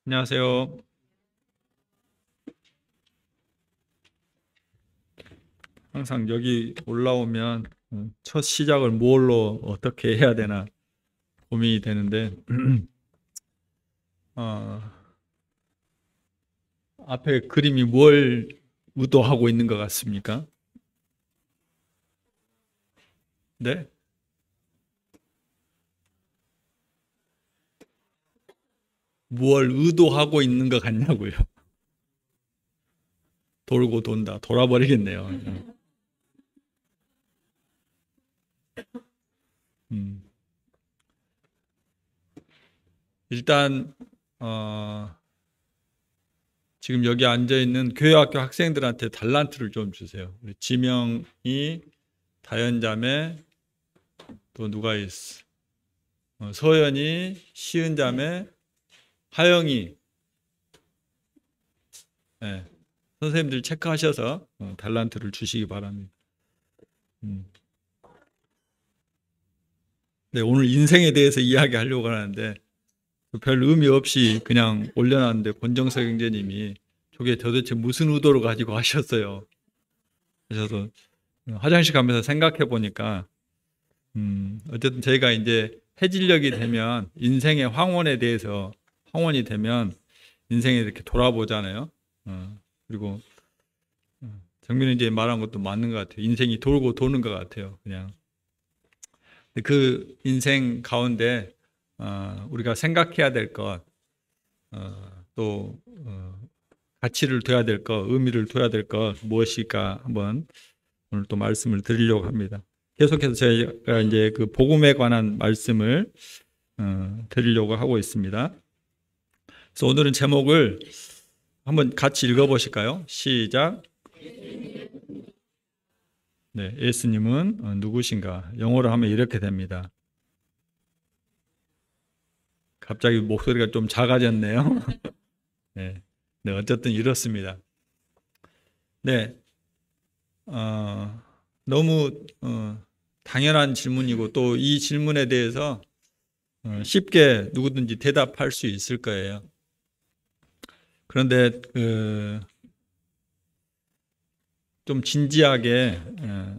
안녕하세요. 항상 여기 올라오면 첫 시작을 뭘로 어떻게 해야 되나 고민이 되는데 어, 앞에 그림이 뭘 의도하고 있는 것 같습니까? 네? 뭘 의도하고 있는 것 같냐고요. 돌고 돈다. 돌아버리겠네요. 음. 일단 지금 여기 앉아 있는 교회학교 학생들한테 달란트를 좀 주세요. 우리 지명이, 다현자매, 또 누가 있어? 서연이, 시은자매, 하영이. 네. 선생님들 체크하셔서 달란트를 주시기 바랍니다. 네, 오늘 인생에 대해서 이야기하려고 하는데 별 의미 없이 그냥 올려놨는데 권정석 형제님이 저게 도대체 무슨 의도로 가지고 하셨어요. 그래서 화장실 가면서 생각해 보니까 어쨌든 저희가 이제 해질녘이 되면 인생의 황혼에 대해서 황혼이 되면 인생에 이렇게 돌아보잖아요. 그리고 정민이 이제 말한 것도 맞는 것 같아요. 인생이 돌고 도는 것 같아요. 그냥 그 인생 가운데 우리가 생각해야 될 것, 또 가치를 둬야 될 것, 의미를 둬야 될 것 무엇일까 한번 오늘 또 말씀을 드리려고 합니다. 계속해서 저희가 이제 그 복음에 관한 말씀을 드리려고 하고 있습니다. 그래서 오늘은 제목을 한번 같이 읽어보실까요? 시작. 네, 예수님은 누구신가? 영어로 하면 이렇게 됩니다. 갑자기 목소리가 좀 작아졌네요. 네, 네, 어쨌든 이렇습니다. 네, 너무 당연한 질문이고 또 이 질문에 대해서 쉽게 누구든지 대답할 수 있을 거예요. 그런데 좀 진지하게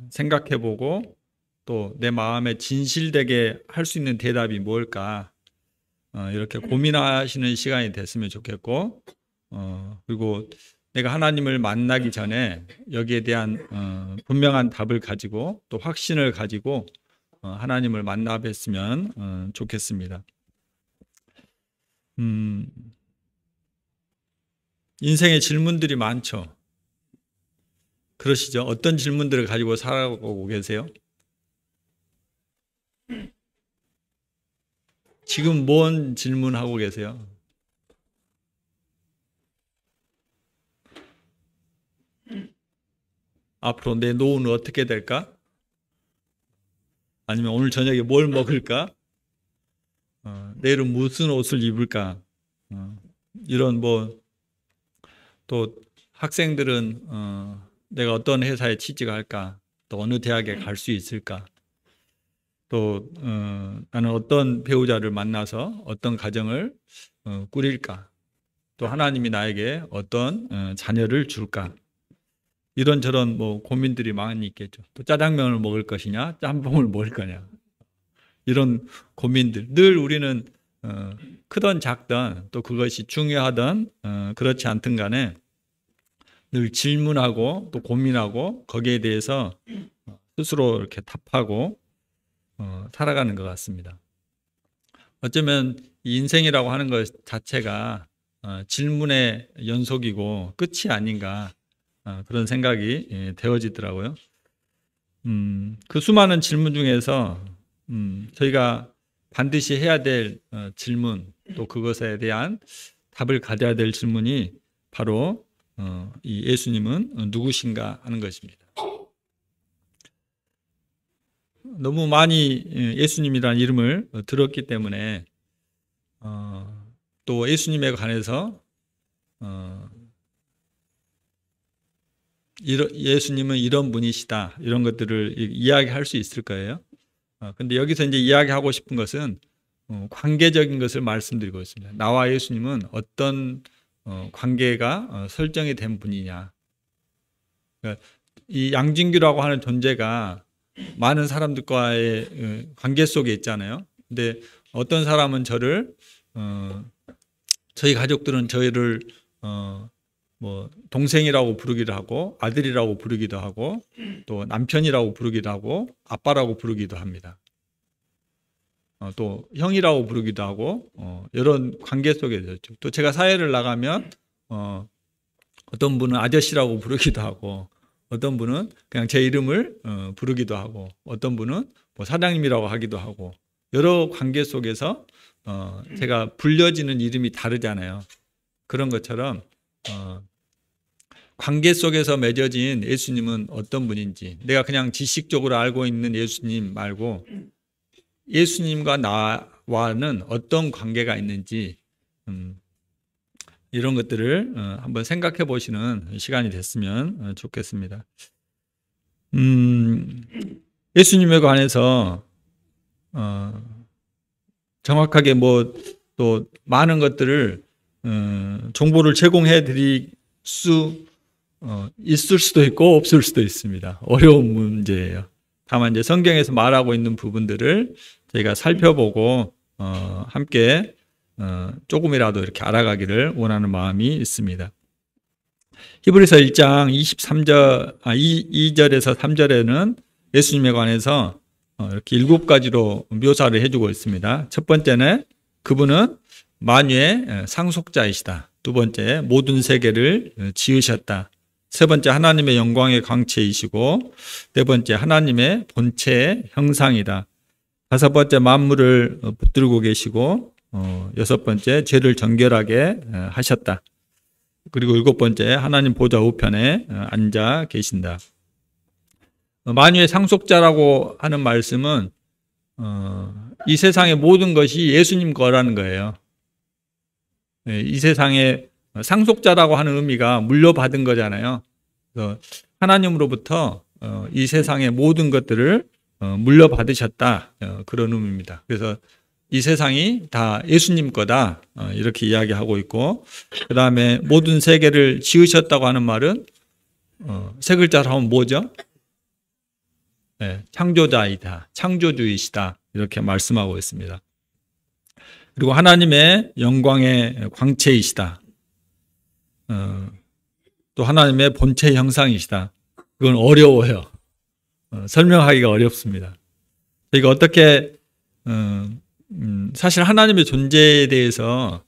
생각해보고 또 내 마음에 진실되게 할 수 있는 대답이 뭘까 이렇게 고민하시는 시간이 됐으면 좋겠고 그리고 내가 하나님을 만나기 전에 여기에 대한 분명한 답을 가지고 또 확신을 가지고 하나님을 만나 뵀으면 좋겠습니다. 인생의 질문들이 많죠. 그러시죠? 어떤 질문들을 가지고 살아가고 계세요? 지금 뭔 질문하고 계세요? 앞으로 내 노후는 어떻게 될까? 아니면 오늘 저녁에 뭘 먹을까? 내일은 무슨 옷을 입을까? 이런 또 학생들은 내가 어떤 회사에 취직할까? 또 어느 대학에 갈 수 있을까? 또 나는 어떤 배우자를 만나서 어떤 가정을 꾸릴까? 또 하나님이 나에게 어떤 자녀를 줄까? 이런저런 고민들이 많이 있겠죠. 또 짜장면을 먹을 것이냐, 짬뽕을 먹을 거냐. 이런 고민들. 늘 우리는 크든 작든 또 그것이 중요하든 그렇지 않든 간에 늘 질문하고 또 고민하고 거기에 대해서 스스로 이렇게 답하고 살아가는 것 같습니다. 어쩌면 이 인생이라고 하는 것 자체가 질문의 연속이고 끝이 아닌가 그런 생각이 되어지더라고요. 그 수많은 질문 중에서 저희가 반드시 해야 될 질문 또 그것에 대한 답을 가져야 될 질문이 바로 이 예수님은 누구신가 하는 것입니다. 너무 많이 예수님이라는 이름을 들었기 때문에 또 예수님에 관해서 예수님은 이런 분이시다 이런 것들을 이야기할 수 있을 거예요. 근데 여기서 이제 이야기하고 싶은 것은 관계적인 것을 말씀드리고 있습니다. 나와 예수님은 어떤 관계가 설정이 된 분이냐. 그러니까 이 양진규라고 하는 존재가 많은 사람들과의 관계 속에 있잖아요. 근데 어떤 사람은 저를 저희 가족들은 저희를 뭐 동생이라고 부르기도 하고 아들이라고 부르기도 하고 또 남편이라고 부르기도 하고 아빠라고 부르기도 합니다. 또 형이라고 부르기도 하고 이런 관계 속에 있었죠. 또 제가 사회를 나가면 어떤 분은 아저씨라고 부르기도 하고 어떤 분은 그냥 제 이름을 부르기도 하고 어떤 분은 뭐 사장님이라고 하기도 하고 여러 관계 속에서 제가 불려지는 이름이 다르잖아요. 그런 것처럼 관계 속에서 맺어진 예수님은 어떤 분인지 내가 그냥 지식적으로 알고 있는 예수님 말고 예수님과 나와는 어떤 관계가 있는지 이런 것들을 한번 생각해 보시는 시간이 됐으면 좋겠습니다. 예수님에 관해서 정확하게 뭐 또 많은 것들을 정보를 제공해 드릴 수 있을 수도 있고 없을 수도 있습니다. 어려운 문제예요. 다만 이제 성경에서 말하고 있는 부분들을 저희가 살펴보고 함께 조금이라도 이렇게 알아가기를 원하는 마음이 있습니다. 히브리서 1장 2절에서 3절에는 예수님에 관해서 이렇게 7가지로 묘사를 해주고 있습니다. 첫 번째는 그분은 만유의 상속자이시다. 두 번째, 모든 세계를 지으셨다. 세 번째, 하나님의 영광의 광채이시고 네 번째, 하나님의 본체의 형상이다. 다섯 번째, 만물을 붙들고 계시고 여섯 번째, 죄를 정결하게 하셨다. 그리고 일곱 번째, 하나님 보좌 우편에 앉아 계신다. 만유의 상속자라고 하는 말씀은 이 세상의 모든 것이 예수님 거라는 거예요. 이 세상의 상속자라고 하는 의미가 물려받은 거잖아요. 그래서 하나님으로부터 이 세상의 모든 것들을 물려받으셨다. 그런 의미입니다. 그래서 이 세상이 다 예수님 거다. 이렇게 이야기하고 있고 그 다음에 모든 세계를 지으셨다고 하는 말은 세 글자로 하면 뭐죠? 창조자이다. 창조주이시다. 이렇게 말씀하고 있습니다. 그리고 하나님의 영광의 광채이시다. 또 하나님의 본체 형상이시다. 이건 어려워요. 설명하기가 어렵습니다. 저희가 어떻게 사실 하나님의 존재에 대해서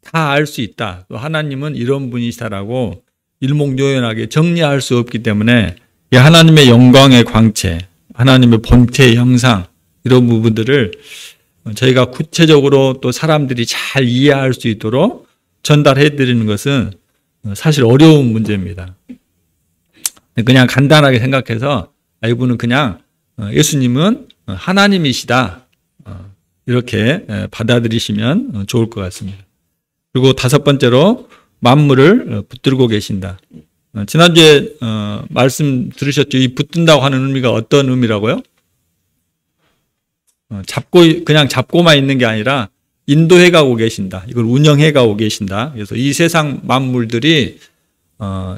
다 알 수 있다. 또 하나님은 이런 분이시다라고 일목요연하게 정리할 수 없기 때문에 이 하나님의 영광의 광채, 하나님의 본체의 형상 이런 부분들을 저희가 구체적으로 또 사람들이 잘 이해할 수 있도록 전달해 드리는 것은 사실 어려운 문제입니다. 그냥 간단하게 생각해서 이분은 그냥 예수님은 하나님이시다 이렇게 받아들이시면 좋을 것 같습니다. 그리고 다섯 번째로 만물을 붙들고 계신다. 지난주에 말씀 들으셨죠? 이 붙든다고 하는 의미가 어떤 의미라고요? 그냥 잡고만 있는 게 아니라 인도해 가고 계신다. 이걸 운영해 가고 계신다. 그래서 이 세상 만물들이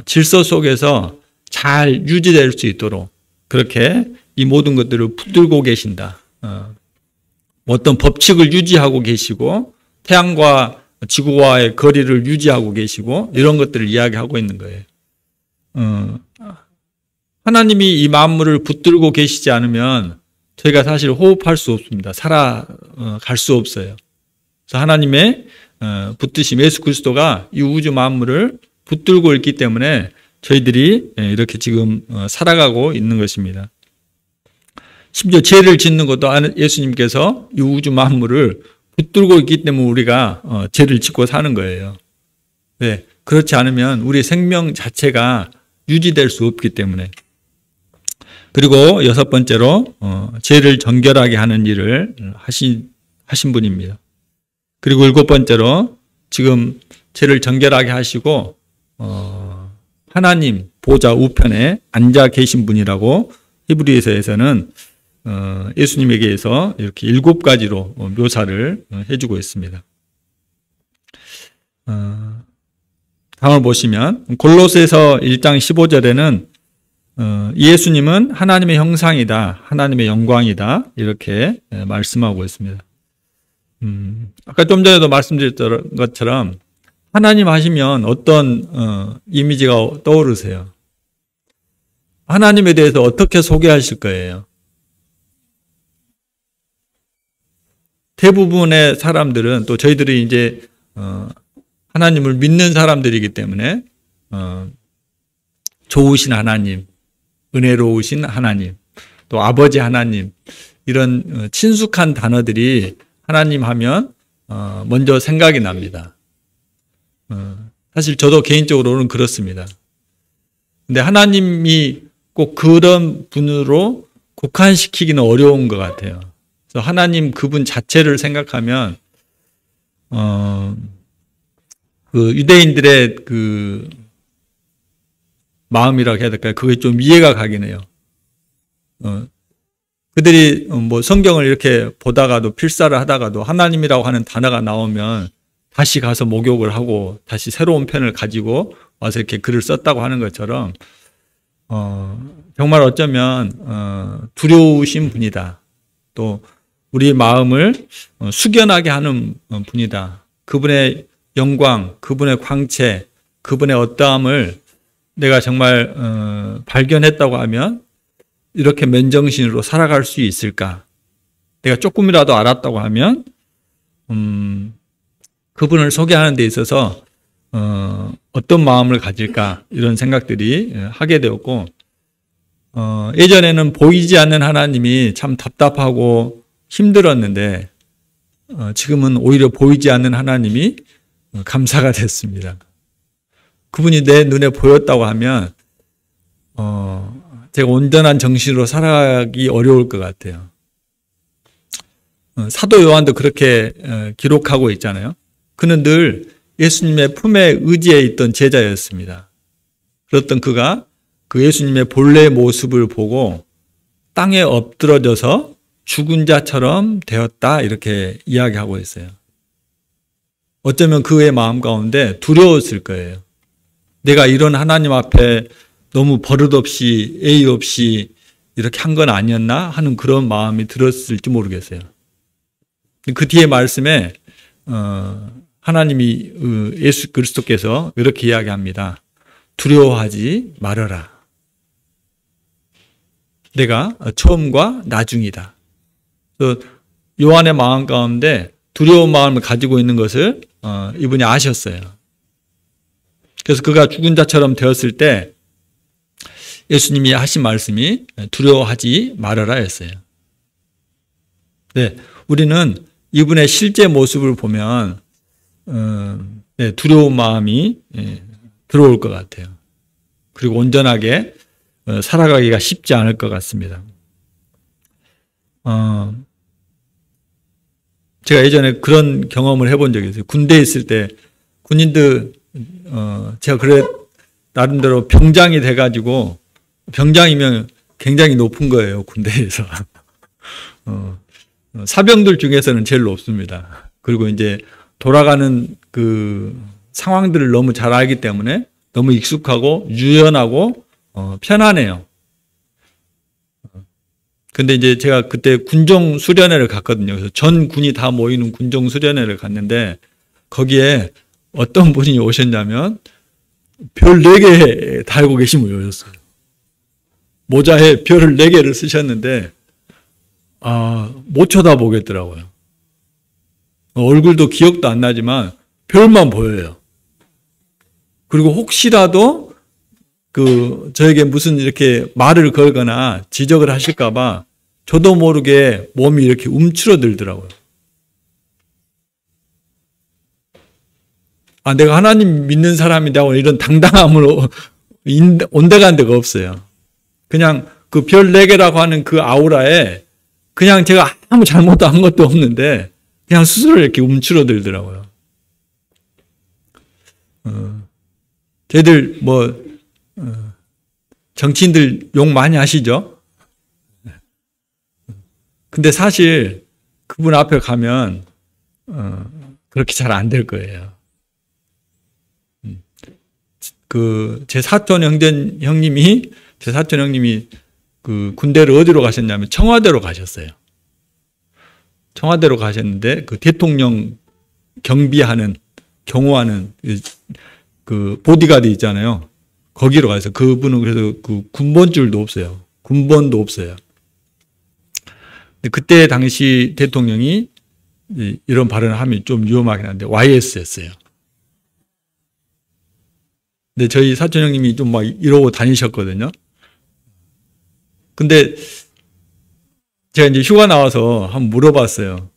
질서 속에서 잘 유지될 수 있도록 그렇게 이 모든 것들을 붙들고 계신다. 어떤 법칙을 유지하고 계시고 태양과 지구와의 거리를 유지하고 계시고 이런 것들을 이야기하고 있는 거예요. 하나님이 이 만물을 붙들고 계시지 않으면 저희가 사실 호흡할 수 없습니다. 살아갈 수 없어요. 그래서 하나님의 붙드심 예수 그리스도가 이 우주 만물을 붙들고 있기 때문에 저희들이 이렇게 지금 살아가고 있는 것입니다. 심지어 죄를 짓는 것도 예수님께서 이 우주 만물을 붙들고 있기 때문에 우리가 죄를 짓고 사는 거예요. 네, 그렇지 않으면 우리 생명 자체가 유지될 수 없기 때문에. 그리고 여섯 번째로 죄를 정결하게 하는 일을 하신 분입니다. 그리고 일곱 번째로 지금 죄를 정결하게 하시고 하나님 보좌 우편에 앉아 계신 분이라고 히브리서에서는 예수님에게서 이렇게 7가지로 묘사를 해주고 있습니다. 다음을 보시면 골로새서 1장 15절에는 예수님은 하나님의 형상이다, 하나님의 영광이다 이렇게 말씀하고 있습니다. 아까 좀 전에도 말씀드렸던 것처럼 하나님 하시면 어떤 이미지가 떠오르세요? 하나님에 대해서 어떻게 소개하실 거예요? 대부분의 사람들은 또 저희들이 이제 하나님을 믿는 사람들이기 때문에 좋으신 하나님, 은혜로우신 하나님, 또 아버지 하나님 이런 친숙한 단어들이 하나님 하면 먼저 생각이 납니다. 사실 저도 개인적으로는 그렇습니다. 근데 하나님이 꼭 그런 분으로 국한시키기는 어려운 것 같아요. 그래서 하나님 그분 자체를 생각하면 그 유대인들의 그 마음이라고 해야 될까요? 그게 좀 이해가 가긴 해요. 그들이 뭐 성경을 이렇게 보다가도 필사를 하다가도 하나님이라고 하는 단어가 나오면 다시 가서 목욕을 하고 다시 새로운 펜을 가지고 와서 이렇게 글을 썼다고 하는 것처럼 정말 어쩌면 두려우신 분이다. 또 우리 마음을 숙연하게 하는 분이다. 그분의 영광, 그분의 광채, 그분의 어떠함을 내가 정말 발견했다고 하면 이렇게 맨정신으로 살아갈 수 있을까? 내가 조금이라도 알았다고 하면 그분을 소개하는 데 있어서 어떤 마음을 가질까? 이런 생각들이 하게 되었고 예전에는 보이지 않는 하나님이 참 답답하고 힘들었는데 지금은 오히려 보이지 않는 하나님이 감사가 됐습니다. 그분이 내 눈에 보였다고 하면 제가 온전한 정신으로 살아가기 어려울 것 같아요. 사도 요한도 그렇게 기록하고 있잖아요. 그는 늘 예수님의 품에 의지해 있던 제자였습니다. 그랬던 그가 그 예수님의 본래 모습을 보고 땅에 엎드러져서 죽은 자처럼 되었다 이렇게 이야기하고 있어요. 어쩌면 그의 마음 가운데 두려웠을 거예요. 내가 이런 하나님 앞에 너무 버릇없이 예의 없이 이렇게 한 건 아니었나 하는 그런 마음이 들었을지 모르겠어요. 그 뒤에 말씀에 하나님이 예수 그리스도께서 이렇게 이야기합니다. 두려워하지 말아라. 내가 처음과 나중이다. 요한의 마음 가운데 두려운 마음을 가지고 있는 것을 이분이 아셨어요. 그래서 그가 죽은 자처럼 되었을 때 예수님이 하신 말씀이 두려워하지 말아라 했어요. 네, 우리는 이분의 실제 모습을 보면 두려운 마음이 들어올 것 같아요. 그리고 온전하게 살아가기가 쉽지 않을 것 같습니다. 제가 예전에 그런 경험을 해본 적이 있어요. 군대에 있을 때 군인들 제가 그래 나름대로 병장이 돼가지고 병장이면 굉장히 높은 거예요. 군대에서 사병들 중에서는 제일 높습니다. 그리고 이제 돌아가는 그 상황들을 너무 잘 알기 때문에 너무 익숙하고 유연하고 편안해요. 근데 이제 제가 그때 군종 수련회를 갔거든요. 그래서 전 군이 다 모이는 군종 수련회를 갔는데 거기에 어떤 분이 오셨냐면 별 4개 달고 계신 분이 오셨어요. 모자에 별을 4개를 쓰셨는데 못 쳐다보겠더라고요. 얼굴도 기억도 안 나지만 별만 보여요. 그리고 혹시라도 저에게 무슨 이렇게 말을 걸거나 지적을 하실까봐 저도 모르게 몸이 이렇게 움츠러들더라고요. 내가 하나님 믿는 사람이라고 이런 당당함으로 온데간 데가 없어요. 그냥 그 별 4개라고 하는 그 아우라에 그냥 제가 아무 잘못도 한 것도 없는데 그냥 스스로 이렇게 움츠러들더라고요. 저희들 정치인들 욕 많이 하시죠? 근데 사실 그분 앞에 가면 그렇게 잘 안 될 거예요. 제 사촌 형님이 그 군대를 어디로 가셨냐면 청와대로 가셨어요. 청와대로 가셨는데 그 대통령 경호하는 그 보디가드 있잖아요. 거기로 가서 그분은 그래서 그 군번줄도 없어요. 군번도 없어요. 근데 그때 당시 대통령이 이런 발언을 하면 좀 위험하긴 한데 YS였어요. 근데 저희 사촌 형님이 좀 막 이러고 다니셨거든요. 근데 제가 이제 휴가 나와서 한번 물어봤어요.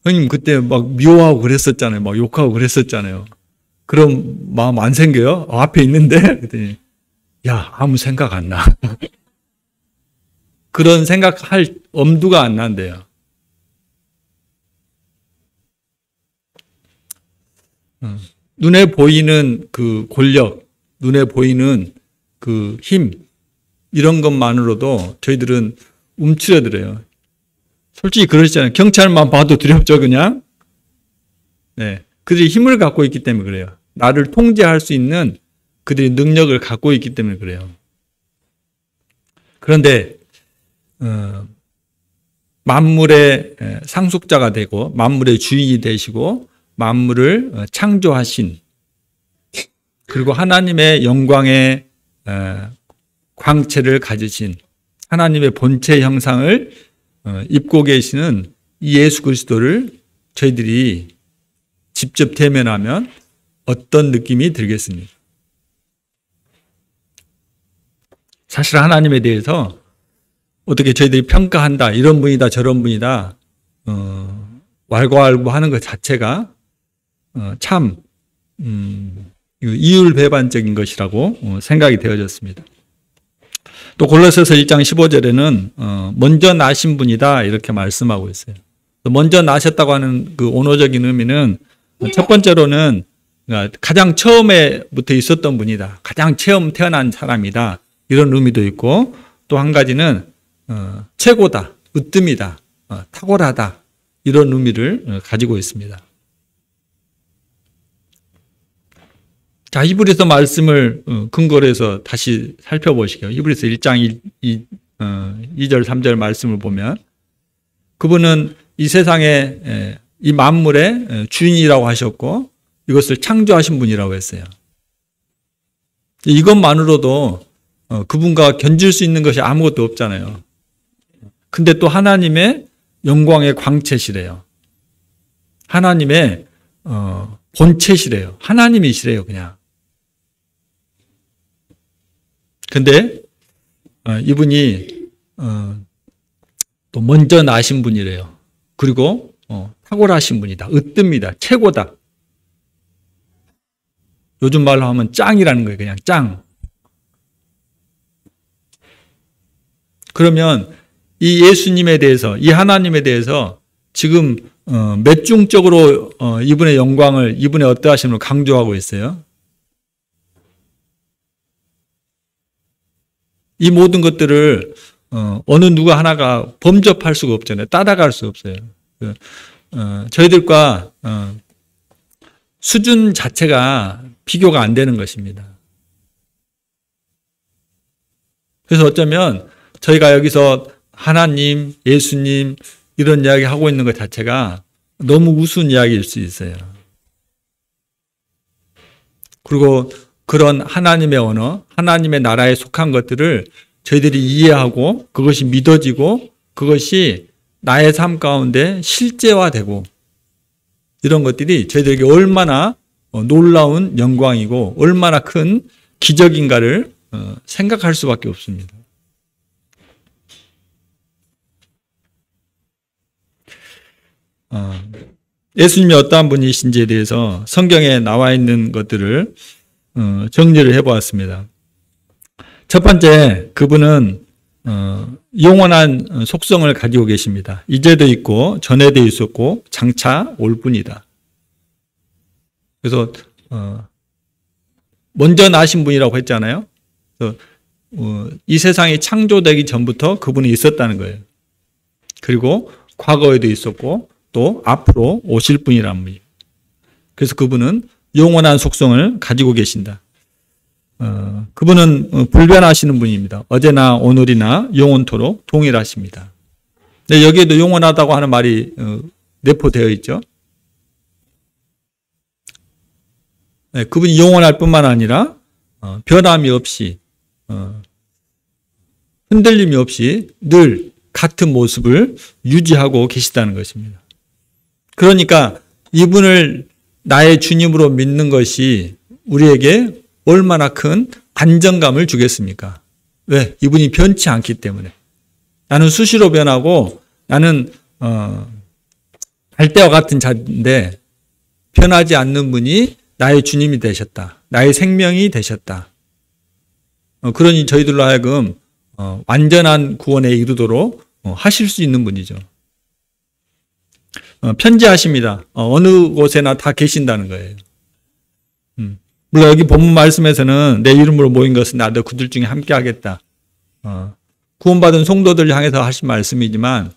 형님 그때 막 미워하고 그랬었잖아요. 막 욕하고 그랬었잖아요. 그럼 마음 안 생겨요? 앞에 있는데? 그랬더니 야, 아무 생각 안 나. 그런 생각할 엄두가 안 난대요. 눈에 보이는 그 권력, 눈에 보이는 그 힘, 이런 것만으로도 저희들은 움츠려들어요. 솔직히 그러시잖아요. 경찰만 봐도 두렵죠, 그냥? 네. 그들이 힘을 갖고 있기 때문에 그래요. 나를 통제할 수 있는 그들이 능력을 갖고 있기 때문에 그래요. 그런데, 만물의 상속자가 되고, 만물의 주인이 되시고, 만물을 창조하신, 그리고 하나님의 영광의 광채를 가지신, 하나님의 본체 형상을 입고 계시는 이 예수 그리스도를 저희들이 직접 대면하면 어떤 느낌이 들겠습니까? 사실 하나님에 대해서 어떻게 저희들이 평가한다, 이런 분이다, 저런 분이다, 왈가왈부하는 것 자체가 참 이율배반적인 것이라고 생각이 되어졌습니다. 또 골로새서 1장 15절에는 먼저 나신 분이다 이렇게 말씀하고 있어요. 먼저 나셨다고 하는 그 온어적인 의미는 첫 번째로는 가장 처음에부터 있었던 분이다. 가장 처음 태어난 사람이다. 이런 의미도 있고 또 한 가지는 최고다, 으뜸이다, 탁월하다 이런 의미를 가지고 있습니다. 자, 히브리서 말씀을 근거로 해서 다시 살펴보시게요. 히브리서 1장 2절 3절 말씀을 보면 그분은 이 세상의 이 만물의 주인이라고 하셨고 이것을 창조하신 분이라고 했어요. 이것만으로도 그분과 견줄 수 있는 것이 아무것도 없잖아요. 근데 또 하나님의 영광의 광채시래요. 하나님의 본체시래요. 하나님이시래요, 그냥. 근데 이분이 또 먼저 나신 분이래요. 그리고 탁월하신 분이다. 으뜸이다. 최고다. 요즘 말로 하면 짱이라는 거예요. 그냥 짱. 그러면 이 예수님에 대해서, 이 하나님에 대해서 지금 몇 중적으로 이분의 영광을, 이분의 어떠하심을 강조하고 있어요? 이 모든 것들을 어느 누가 하나가 범접할 수가 없잖아요. 따라갈 수 없어요. 저희들과 수준 자체가 비교가 안 되는 것입니다. 그래서 어쩌면 저희가 여기서 하나님, 예수님 이런 이야기 하고 있는 것 자체가 너무 우스운 이야기일 수 있어요. 그리고 그런 하나님의 언어, 하나님의 나라에 속한 것들을 저희들이 이해하고 그것이 믿어지고 그것이 나의 삶 가운데 실제화되고 이런 것들이 저희들에게 얼마나 놀라운 영광이고 얼마나 큰 기적인가를 생각할 수밖에 없습니다. 예수님이 어떠한 분이신지에 대해서 성경에 나와 있는 것들을 정리를 해보았습니다. 첫 번째, 그분은 영원한 속성을 가지고 계십니다. 이제도 있고 전에도 있었고 장차 올 뿐이다. 그래서 먼저 나신 분이라고 했잖아요. 그래서 이 세상이 창조되기 전부터 그분이 있었다는 거예요. 그리고 과거에도 있었고 또 앞으로 오실 분이란 분이에요. 그래서 그분은 영원한 속성을 가지고 계신다. 그분은 불변하시는 분입니다. 어제나 오늘이나 영원토록 동일하십니다. 근데 여기에도 영원하다고 하는 말이 내포되어 있죠. 네, 그분이 영원할 뿐만 아니라 변함이 없이 흔들림이 없이 늘 같은 모습을 유지하고 계시다는 것입니다. 그러니까 이분을 나의 주님으로 믿는 것이 우리에게 얼마나 큰 안정감을 주겠습니까? 왜? 이분이 변치 않기 때문에. 나는 수시로 변하고 나는 갈대와 같은 자인데 변하지 않는 분이 나의 주님이 되셨다. 나의 생명이 되셨다. 그러니 저희들로 하여금 완전한 구원에 이르도록 하실 수 있는 분이죠. 편지하십니다. 어느 곳에나 다 계신다는 거예요. 물론 여기 본문 말씀에서는 내 이름으로 모인 것은 나도 그들 중에 함께 하겠다. 구원받은 성도들 향해서 하신 말씀이지만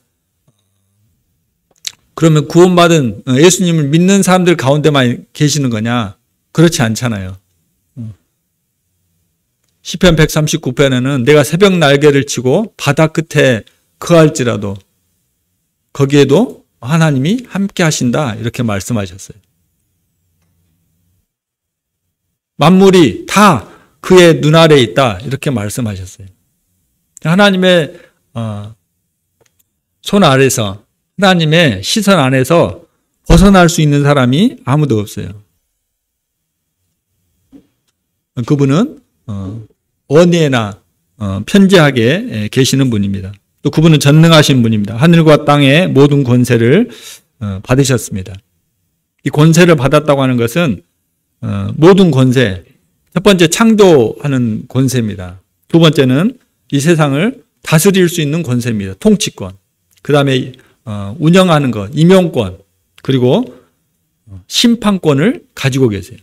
그러면 구원받은 예수님을 믿는 사람들 가운데만 계시는 거냐? 그렇지 않잖아요. 시편 139편에는 내가 새벽 날개를 치고 바다 끝에 거할지라도 거기에도 하나님이 함께 하신다 이렇게 말씀하셨어요. 만물이 다 그의 눈 아래에 있다 이렇게 말씀하셨어요. 하나님의 손 아래서 하나님의 시선 안에서 벗어날 수 있는 사람이 아무도 없어요. 그분은 어디에나 편재하게 계시는 분입니다. 또 그분은 전능하신 분입니다. 하늘과 땅의 모든 권세를 받으셨습니다. 이 권세를 받았다고 하는 것은 모든 권세, 첫 번째 창조하는 권세입니다. 두 번째는 이 세상을 다스릴 수 있는 권세입니다. 통치권. 그 다음에 운영하는 것, 임용권, 그리고 심판권을 가지고 계세요.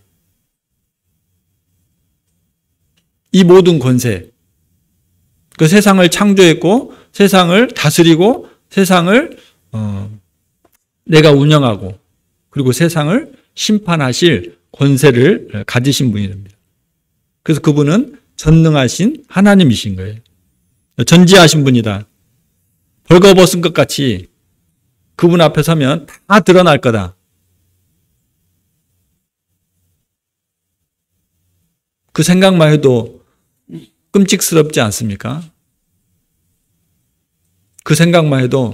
이 모든 권세, 그 세상을 창조했고 세상을 다스리고 세상을 내가 운영하고 그리고 세상을 심판하실 권세를 가지신 분입니다. 그래서 그분은 전능하신 하나님이신 거예요. 전지하신 분이다. 벌거벗은 것 같이 그분 앞에 서면 다 드러날 거다. 그 생각만 해도 끔찍스럽지 않습니까? 그 생각만 해도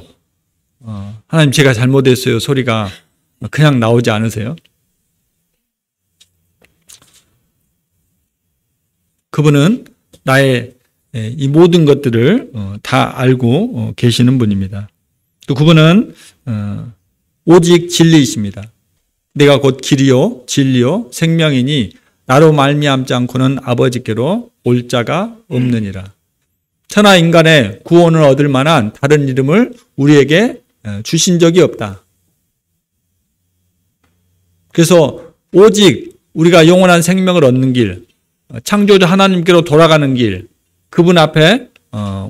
하나님 제가 잘못했어요 소리가 그냥 나오지 않으세요? 그분은 나의 이 모든 것들을 다 알고 계시는 분입니다. 또 그분은 오직 진리이십니다. 내가 곧 길이요 진리요 생명이니 나로 말미암지 않고는 아버지께로 올 자가 없느니라. 천하 인간의 구원을 얻을 만한 다른 이름을 우리에게 주신 적이 없다. 그래서 오직 우리가 영원한 생명을 얻는 길, 창조주 하나님께로 돌아가는 길, 그분 앞에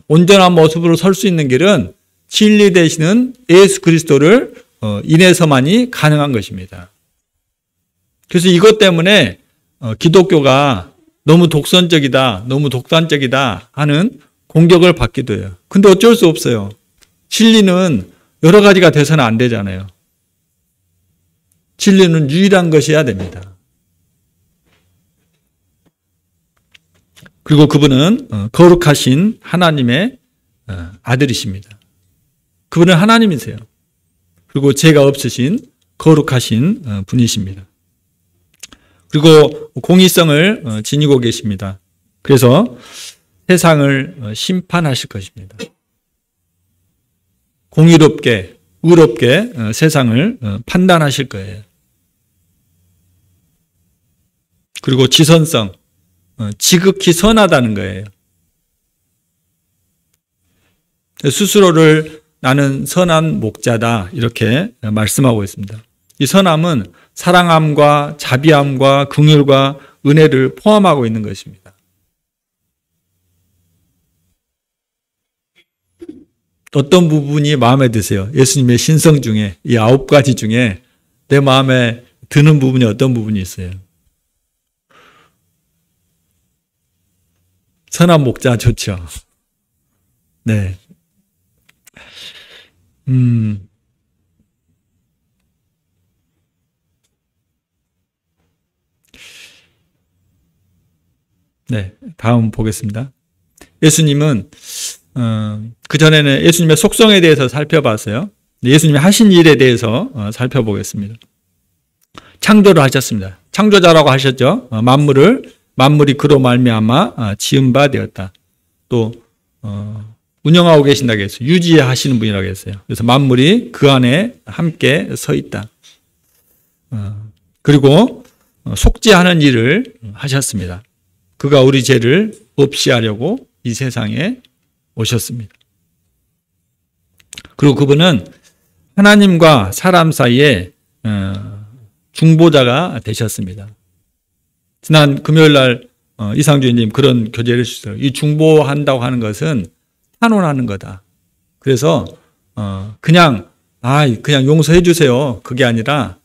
온전한 모습으로 설 수 있는 길은 진리 되시는 예수 그리스도를 인해서만이 가능한 것입니다. 그래서 이것 때문에 기독교가 너무 독선적이다, 너무 독단적이다 하는 공격을 받기도 해요. 근데 어쩔 수 없어요. 진리는 여러 가지가 돼서는 안 되잖아요. 진리는 유일한 것이어야 됩니다. 그리고 그분은 거룩하신 하나님의 아들이십니다. 그분은 하나님이세요. 그리고 죄가 없으신 거룩하신 분이십니다. 그리고 공의성을 지니고 계십니다. 그래서 세상을 심판하실 것입니다. 공의롭게, 의롭게 세상을 판단하실 거예요. 그리고 지선성, 지극히 선하다는 거예요. 스스로를 나는 선한 목자다 이렇게 말씀하고 있습니다. 이 선함은 사랑함과 자비함과 긍휼과 은혜를 포함하고 있는 것입니다. 어떤 부분이 마음에 드세요? 예수님의 신성 중에, 이 9가지 중에 내 마음에 드는 부분이 어떤 부분이 있어요? 선한 목자 좋죠. 네. 네. 다음 보겠습니다. 예수님은, 그전에는 예수님의 속성에 대해서 살펴봤어요. 예수님이 하신 일에 대해서 살펴보겠습니다. 창조를 하셨습니다. 창조자라고 하셨죠. 만물이 그로 말미암아 지은 바 되었다. 또 운영하고 계신다고 했어요. 유지하시는 분이라고 했어요. 그래서 만물이 그 안에 함께 서 있다. 그리고 속죄하는 일을 하셨습니다. 그가 우리 죄를 없이 하려고 이 세상에 오셨습니다. 그리고 그분은 하나님과 사람 사이에 중보자가 되셨습니다. 지난 금요일 날 이상주님 그런 교제를 해주셨어요. 이 중보한다고 하는 것은 탄원하는 거다. 그래서 그냥 용서해 주세요. 그게 아니라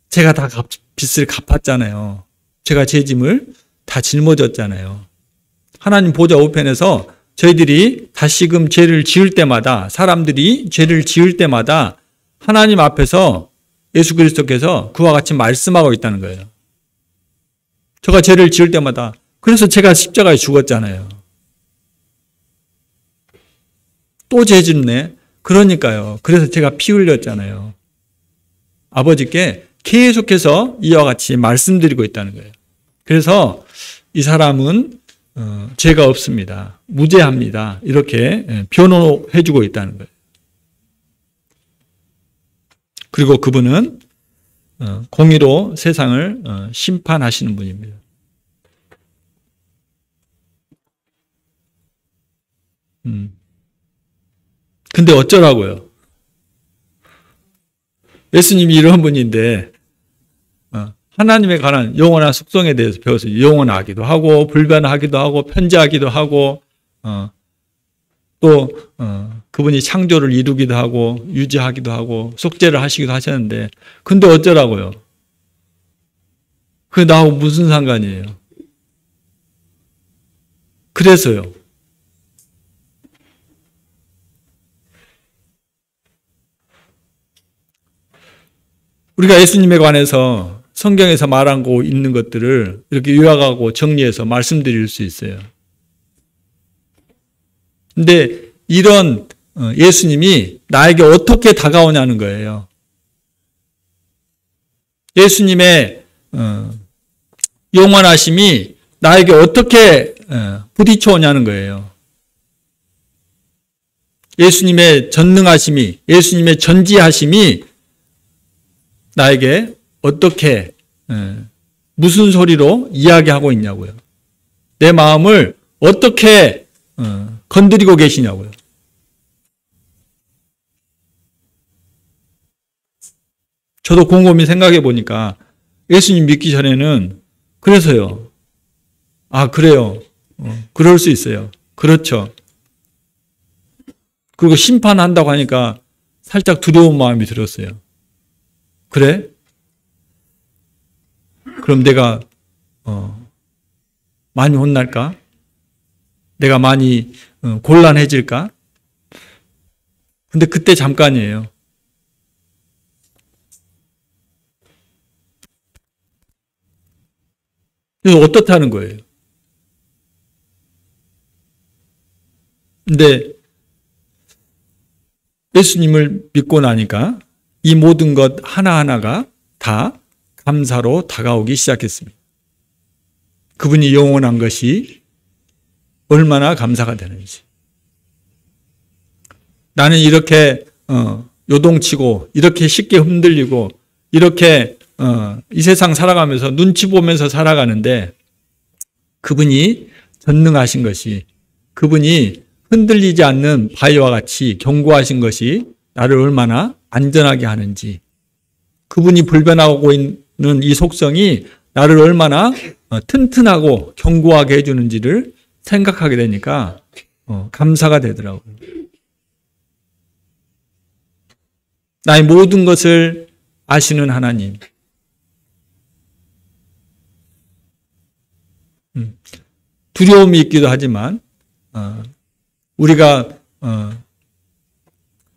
제가 다 빚을 갚았잖아요. 제가 제 짐을 다 짊어졌잖아요. 하나님 보좌 우편에서 저희들이 다시금 죄를 지을 때마다, 사람들이 죄를 지을 때마다 하나님 앞에서 예수 그리스도께서 그와 같이 말씀하고 있다는 거예요. 제가 죄를 지을 때마다, 그래서 제가 십자가에 죽었잖아요. 또 죄 짓네. 그러니까요. 그래서 제가 피 흘렸잖아요. 아버지께 계속해서 이와 같이 말씀드리고 있다는 거예요. 그래서 이 사람은 죄가 없습니다. 무죄합니다. 이렇게 변호해주고 있다는 거예요. 그리고 그분은 공의로 세상을 심판하시는 분입니다. 근데 어쩌라고요? 예수님이 이런 분인데 하나님에 관한 영원한 속성에 대해서 배웠어요. 영원하기도 하고 불변하기도 하고 편재하기도 하고 또 그분이 창조를 이루기도 하고 유지하기도 하고 속죄를 하시기도 하셨는데 근데 어쩌라고요? 그게 나하고 무슨 상관이에요? 그래서요. 우리가 예수님에 관해서 성경에서 말하고 있는 것들을 이렇게 요약하고 정리해서 말씀드릴 수 있어요. 근데 이런 예수님이 나에게 어떻게 다가오냐는 거예요. 예수님의 영원하심이 나에게 어떻게 부딪혀 오냐는 거예요. 예수님의 전능하심이, 예수님의 전지하심이 나에게 어떻게 무슨 소리로 이야기하고 있냐고요. 내 마음을 어떻게 건드리고 계시냐고요. 저도 곰곰이 생각해 보니까 예수님 믿기 전에는 그래서요. 아 그래요. 그럴 수 있어요. 그렇죠. 그리고 심판한다고 하니까 살짝 두려운 마음이 들었어요. 그래? 그럼 내가 많이 혼날까? 내가 많이 곤란해질까? 근데 그때 잠깐이에요. 그래서 어떻다는 거예요. 근데 예수님을 믿고 나니까 이 모든 것 하나하나가 다 감사로 다가오기 시작했습니다. 그분이 영원한 것이 얼마나 감사가 되는지. 나는 이렇게 요동치고 이렇게 쉽게 흔들리고 이렇게 이 세상 살아가면서 눈치 보면서 살아가는데 그분이 전능하신 것이, 그분이 흔들리지 않는 바위와 같이 견고하신 것이 나를 얼마나 안전하게 하는지, 그분이 불변하고 있는 이 속성이 나를 얼마나 튼튼하고 견고하게 해주는지를 생각하게 되니까 감사가 되더라고요. 나의 모든 것을 아시는 하나님. 두려움이 있기도 하지만 우리가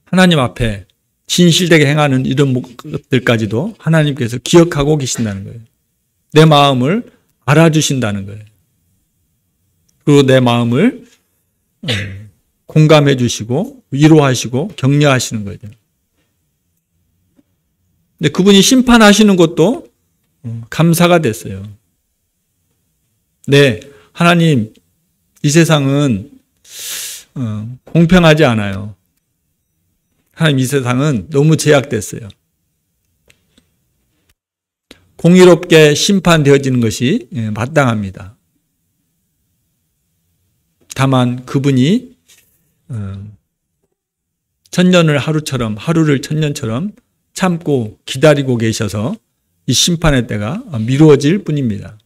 하나님 앞에 진실되게 행하는 이런 것들까지도 하나님께서 기억하고 계신다는 거예요. 내 마음을 알아주신다는 거예요. 그리고 내 마음을 공감해 주시고 위로하시고 격려하시는 거예요. 근데 그분이 심판하시는 것도 감사가 됐어요. 네, 하나님, 이 세상은 공평하지 않아요. 하나님, 이 세상은 너무 제약됐어요. 공의롭게 심판되어지는 것이 마땅합니다. 다만 그분이 천년을 하루처럼, 하루를 천년처럼 참고 기다리고 계셔서 이 심판의 때가 미루어질 뿐입니다.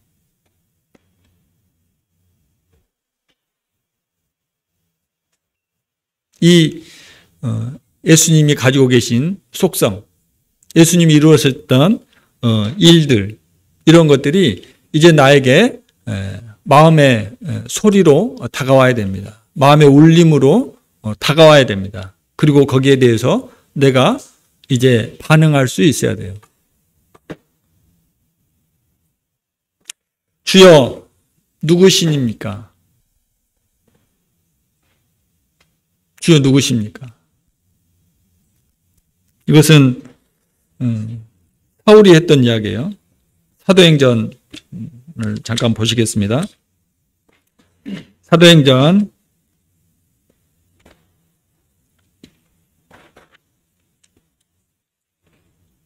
이 예수님이 가지고 계신 속성, 예수님이 이루었던 일들, 이런 것들이 이제 나에게 마음의 소리로 다가와야 됩니다. 마음의 울림으로 다가와야 됩니다. 그리고 거기에 대해서 내가 이제 반응할 수 있어야 돼요. 주여, 누구십니까? 주여, 누구십니까? 이것은 사울이 했던 이야기예요. 사도행전을 잠깐 보시겠습니다. 사도행전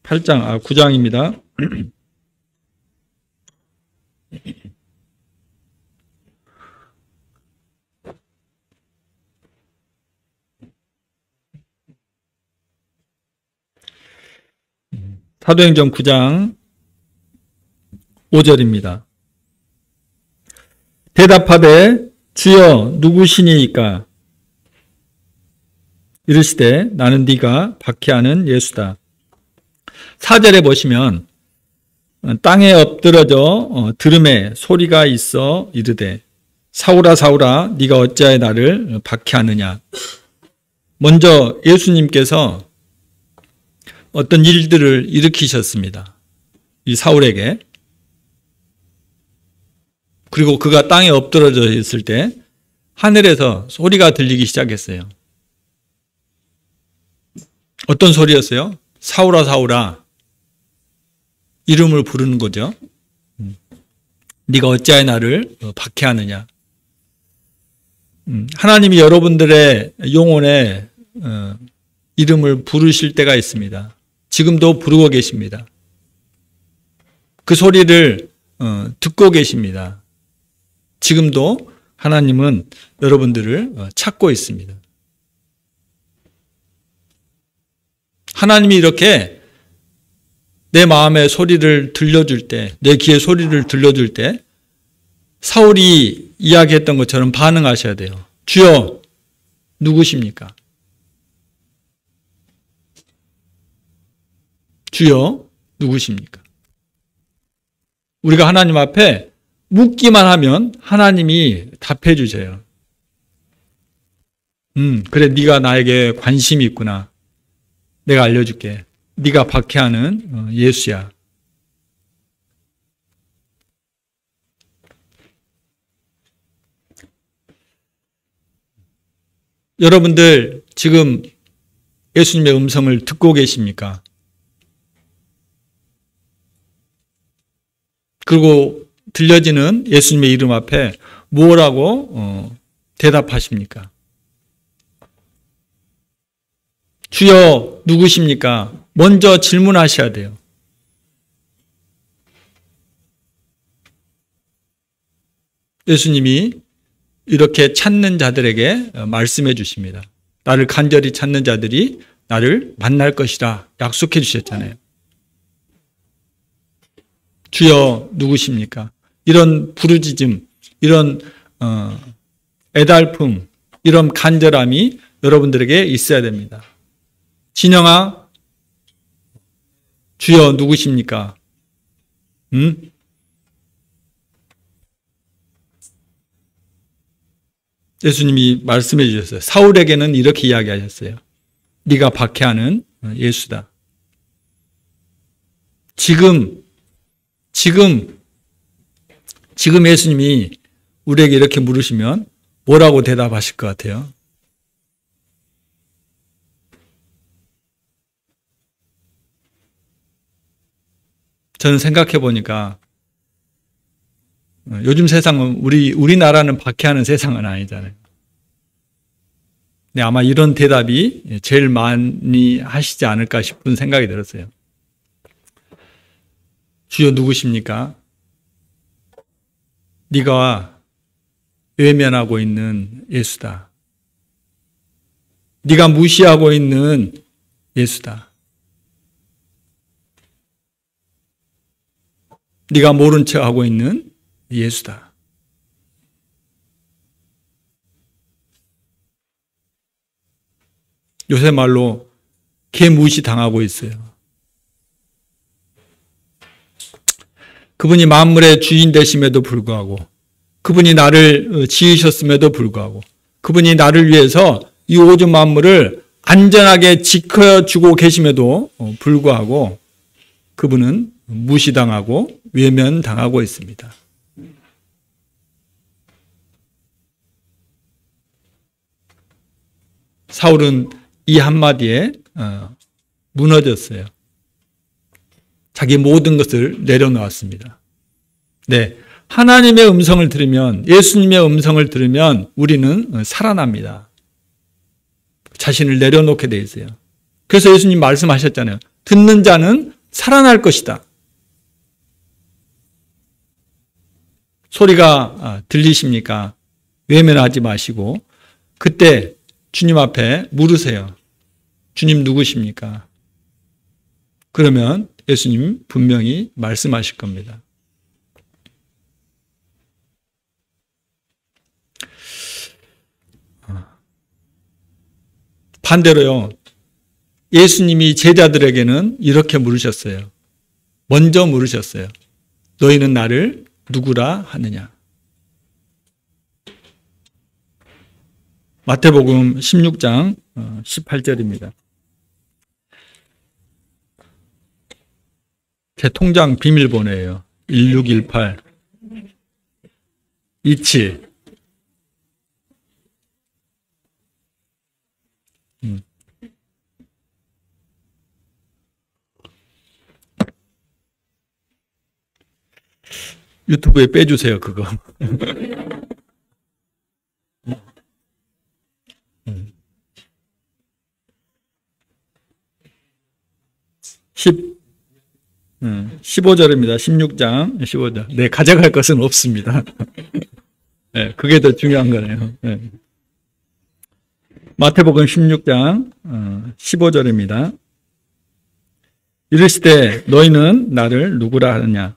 9장입니다. 사도행전 9장 5절입니다. 대답하되 주여 누구시니이까? 이르시되 나는 네가 박해하는 예수다. 4절에 보시면 땅에 엎드러져 들음에 소리가 있어 이르되 사울아 사울아 네가 어찌하여 나를 박해하느냐. 먼저 예수님께서 어떤 일들을 일으키셨습니다. 이 사울에게. 그리고 그가 땅에 엎드러져 있을 때 하늘에서 소리가 들리기 시작했어요. 어떤 소리였어요? 사울아 사울아, 이름을 부르는 거죠. 네가 어찌하여 나를 박해하느냐. 하나님이 여러분들의 영혼에 이름을 부르실 때가 있습니다. 지금도 부르고 계십니다. 그 소리를 듣고 계십니다. 지금도 하나님은 여러분들을 찾고 있습니다. 하나님이 이렇게 내 마음의 소리를 들려줄 때, 내 귀의 소리를 들려줄 때 사울이 이야기했던 것처럼 반응하셔야 돼요. 주여, 누구십니까? 주여, 누구십니까? 우리가 하나님 앞에 묻기만 하면 하나님이 답해 주세요. 그래, 네가 나에게 관심이 있구나. 내가 알려줄게. 네가 박해하는 예수야. 여러분들 지금 예수님의 음성을 듣고 계십니까? 그리고 들려지는 예수님의 이름 앞에 뭐라고 대답하십니까? 주여 누구십니까? 먼저 질문하셔야 돼요. 예수님이 이렇게 찾는 자들에게 말씀해 주십니다. 나를 간절히 찾는 자들이 나를 만날 것이라 약속해 주셨잖아요. 주여 누구십니까? 이런 부르짖음, 이런 애달픔, 이런 간절함이 여러분들에게 있어야 됩니다. 진영아, 주여 누구십니까? 응? 예수님이 말씀해 주셨어요. 사울에게는 이렇게 이야기하셨어요. 네가 박해하는 예수다. 지금 예수님이 우리에게 이렇게 물으시면 뭐라고 대답하실 것 같아요? 저는 생각해 보니까 요즘 세상은 우리나라는 박해하는 세상은 아니잖아요. 근데 아마 이런 대답이 제일 많이 하시지 않을까 싶은 생각이 들었어요. 주여 누구십니까? 네가 외면하고 있는 예수다. 네가 무시하고 있는 예수다. 네가 모른 척하고 있는 예수다. 요새 말로 개무시 당하고 있어요. 그분이 만물의 주인 되심에도 불구하고, 그분이 나를 지으셨음에도 불구하고, 그분이 나를 위해서 이 우주 만물을 안전하게 지켜주고 계심에도 불구하고 그분은 무시당하고 외면당하고 있습니다. 사울은 이 한마디에 무너졌어요. 자기 모든 것을 내려놓았습니다. 네, 하나님의 음성을 들으면, 예수님의 음성을 들으면 우리는 살아납니다. 자신을 내려놓게 돼 있어요. 그래서 예수님 말씀하셨잖아요. 듣는 자는 살아날 것이다. 소리가 들리십니까? 외면하지 마시고 그때 주님 앞에 물으세요. 주님 누구십니까? 그러면 예수님 분명히 말씀하실 겁니다. 반대로요. 예수님이 제자들에게는 이렇게 물으셨어요. 먼저 물으셨어요. 너희는 나를 누구라 하느냐? 마태복음 16장 18절입니다. 제 통장 비밀번호예요. 1618 27. 유튜브에 빼주세요, 그거. 15절입니다. 16장 15절. 네, 가져갈 것은 없습니다. 네, 그게 더 중요한 거네요. 네. 마태복음 16장 15절입니다. 이르시되 너희는 나를 누구라 하느냐?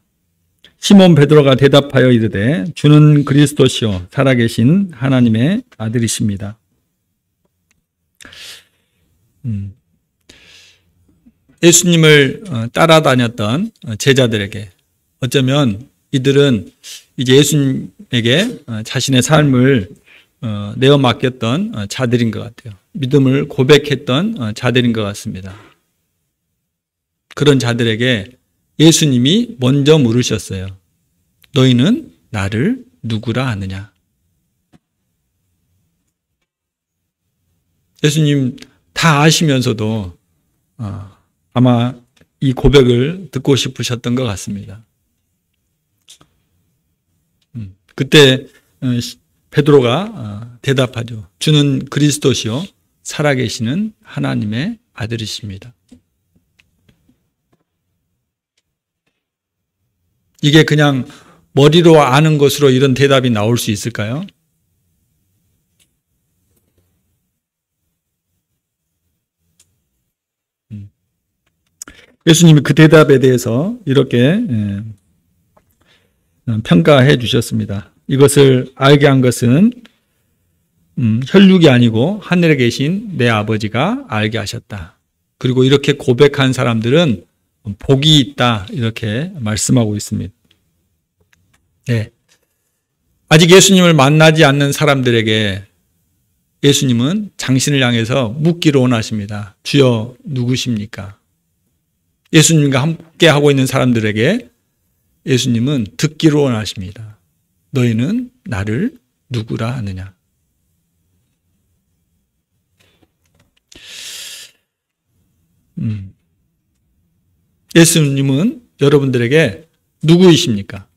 시몬 베드로가 대답하여 이르되 주는 그리스도시요 살아계신 하나님의 아들이십니다. 예수님을 따라다녔던 제자들에게 어쩌면 이들은 이제 예수님에게 자신의 삶을 내어 맡겼던 자들인 것 같아요. 믿음을 고백했던 자들인 것 같습니다. 그런 자들에게 예수님이 먼저 물으셨어요. 너희는 나를 누구라 하느냐? 예수님 다 아시면서도 아마 이 고백을 듣고 싶으셨던 것 같습니다. 그때 베드로가 대답하죠. 주는 그리스도시요 살아계시는 하나님의 아들이십니다. 이게 그냥 머리로 아는 것으로 이런 대답이 나올 수 있을까요? 예수님이 그 대답에 대해서 이렇게 평가해 주셨습니다. 이것을 알게 한 것은 혈육이 아니고 하늘에 계신 내 아버지가 알게 하셨다. 그리고 이렇게 고백한 사람들은 복이 있다 이렇게 말씀하고 있습니다. 네. 아직 예수님을 만나지 않는 사람들에게 예수님은 당신을 향해서 묻기를 원하십니다. 주여 누구십니까? 예수님과 함께 하고 있는 사람들에게 예수님은 듣기를 원하십니다. 너희는 나를 누구라 하느냐? 예수님은 여러분들에게 누구이십니까?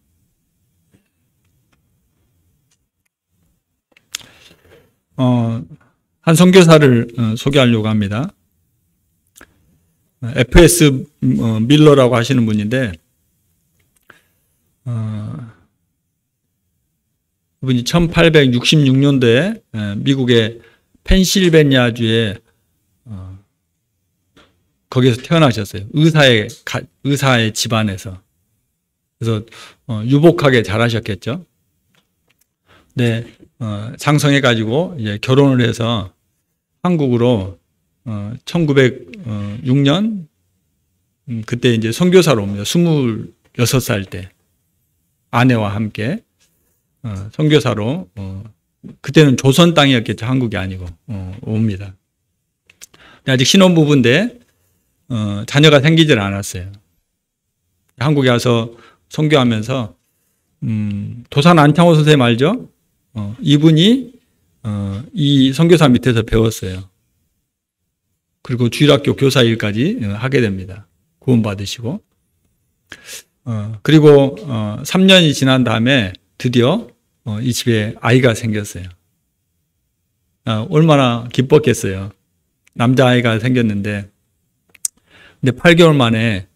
한 선교사를 소개하려고 합니다. F.S. 밀러라고 하시는 분인데, 이분이 1866년도에 미국의 펜실베니아주에 거기서 태어나셨어요. 의사의 집안에서. 그래서 유복하게 잘하셨겠죠. 네, 장성해가지고 이제 결혼을 해서 한국으로 1906년 그때 이제 선교사로 옵니다. 26살 때 아내와 함께 선교사로 그때는 조선 땅이었겠죠. 한국이 아니고 옵니다. 아직 신혼부부인데 자녀가 생기질 않았어요. 한국에 와서 선교하면서 도산 안창호 선생님 알죠? 이분이 이 선교사 밑에서 배웠어요. 그리고 주일학교 교사 일까지 하게 됩니다. 구원받으시고. 그리고 3년이 지난 다음에 드디어 이 집에 아이가 생겼어요. 얼마나 기뻤겠어요. 남자아이가 생겼는데, 근데 8개월 만에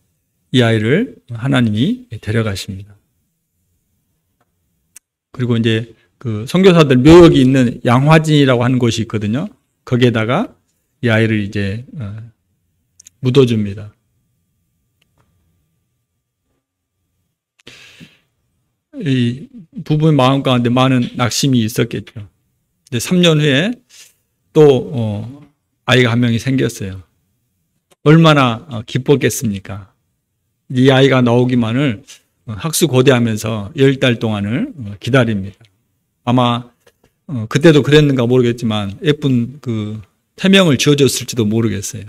이 아이를 하나님이 데려가십니다. 그리고 이제 그 선교사들 묘역이 있는 양화진이라고 하는 곳이 있거든요. 거기에다가 이 아이를 이제 묻어줍니다. 이 부부의 마음 가운데 많은 낙심이 있었겠죠. 근데 3년 후에 또 아이가 한 명이 생겼어요. 얼마나 기뻤겠습니까? 이 아이가 나오기만을 학수고대하면서 10달 동안을 기다립니다. 아마 그때도 그랬는가 모르겠지만 예쁜 그 태명을 지어줬을지도 모르겠어요.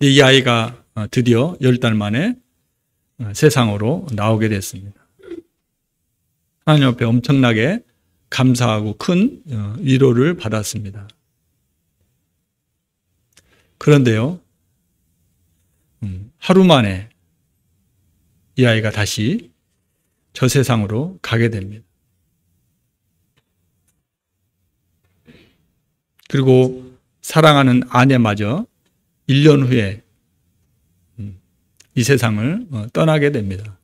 이 아이가 드디어 10달 만에 세상으로 나오게 됐습니다. 하나님 앞에 엄청나게 감사하고 큰 위로를 받았습니다. 그런데요, 하루 만에 이 아이가 다시 저 세상으로 가게 됩니다. 그리고 사랑하는 아내마저 1년 후에 이 세상을 떠나게 됩니다.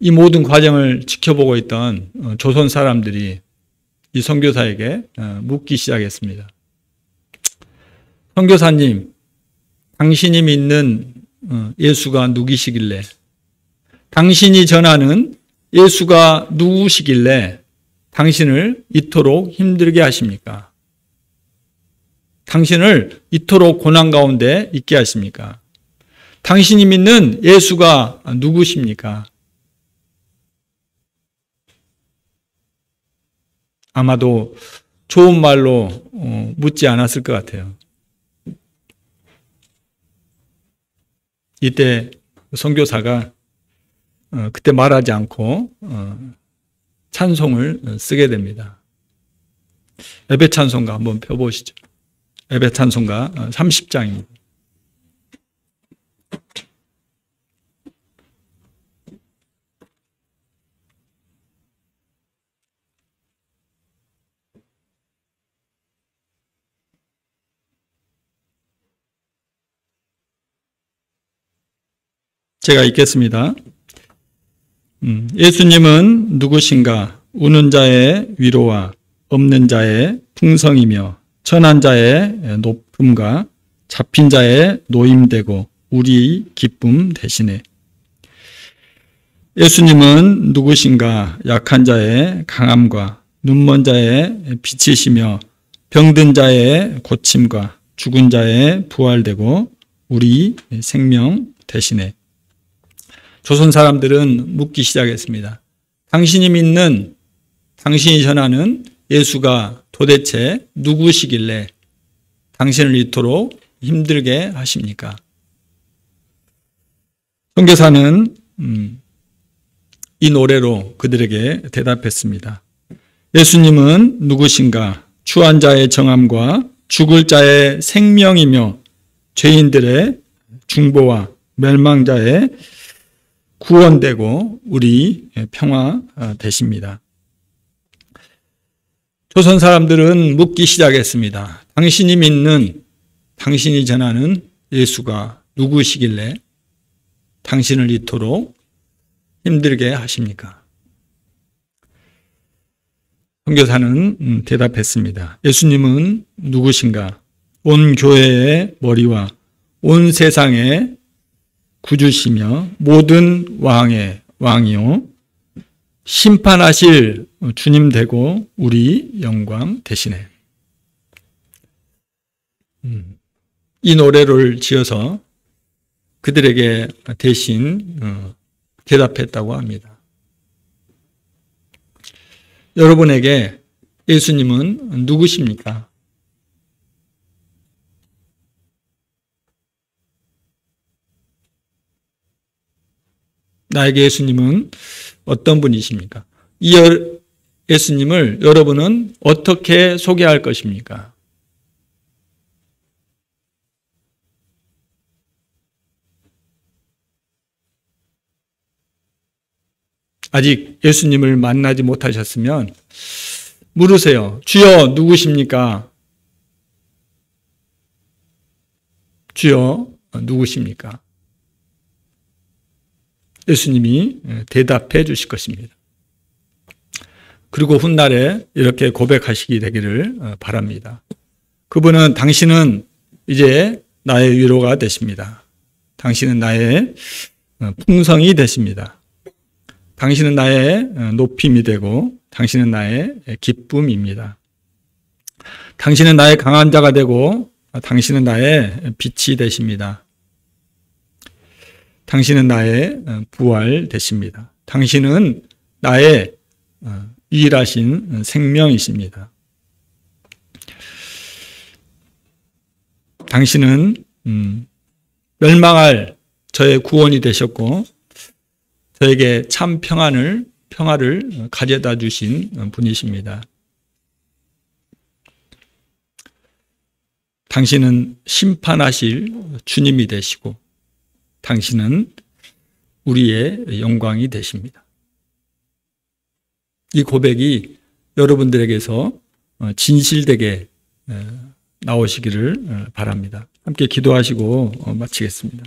이 모든 과정을 지켜보고 있던 조선 사람들이 이 선교사에게 묻기 시작했습니다. 선교사님, 당신이 믿는 예수가 누구시길래, 당신이 전하는 예수가 누구시길래 당신을 이토록 힘들게 하십니까? 당신을 이토록 고난 가운데 있게 하십니까? 당신이 믿는 예수가 누구십니까? 아마도 좋은 말로 묻지 않았을 것 같아요. 이때 선교사가 그때 말하지 않고 찬송을 쓰게 됩니다. 예배찬송가 한번 펴보시죠. 예배찬송가 30장입니다. 제가 읽겠습니다. 예수님은 누구신가? 우는 자의 위로와 없는 자의 풍성이며 천한 자의 높음과 잡힌 자의 노임되고 우리 기쁨 대신에. 예수님은 누구신가? 약한 자의 강함과 눈먼 자의 빛이시며 병든 자의 고침과 죽은 자의 부활되고 우리 생명 대신에. 조선 사람들은 묻기 시작했습니다. 당신이 전하는 예수가 도대체 누구시길래 당신을 이토록 힘들게 하십니까? 선교사는 이 노래로 그들에게 대답했습니다. 예수님은 누구신가? 추한 자의 정함과 죽을 자의 생명이며 죄인들의 중보와 멸망자의 구원되고 우리 평화 되십니다. 조선 사람들은 묻기 시작했습니다. 당신이 전하는 예수가 누구시길래 당신을 이토록 힘들게 하십니까? 선교사는 대답했습니다. 예수님은 누구신가? 온 교회의 머리와 온 세상의 구주시며 모든 왕의 왕이요 심판하실 주님 되고 우리 영광 되시네. 이 노래를 지어서 그들에게 대신 대답했다고 합니다. 여러분에게 예수님은 누구십니까? 나에게 예수님은 어떤 분이십니까? 이 예수님을 여러분은 어떻게 소개할 것입니까? 아직 예수님을 만나지 못하셨으면 물으세요. 주여 누구십니까? 주여 누구십니까? 예수님이 대답해 주실 것입니다. 그리고 훗날에 이렇게 고백하시기 되기를 바랍니다. 그분은 당신은 이제 나의 위로가 되십니다. 당신은 나의 풍성이 되십니다. 당신은 나의 높임이 되고 당신은 나의 기쁨입니다. 당신은 나의 강한 자가 되고 당신은 나의 빛이 되십니다. 당신은 나의 부활 되십니다. 당신은 나의 유일하신 생명이십니다. 당신은 멸망할 저의 구원이 되셨고 저에게 참 평화를 가져다 주신 분이십니다. 당신은 심판하실 주님이 되시고 당신은 우리의 영광이 되십니다. 이 고백이 여러분들에게서 진실되게 나오시기를 바랍니다. 함께 기도하시고 마치겠습니다.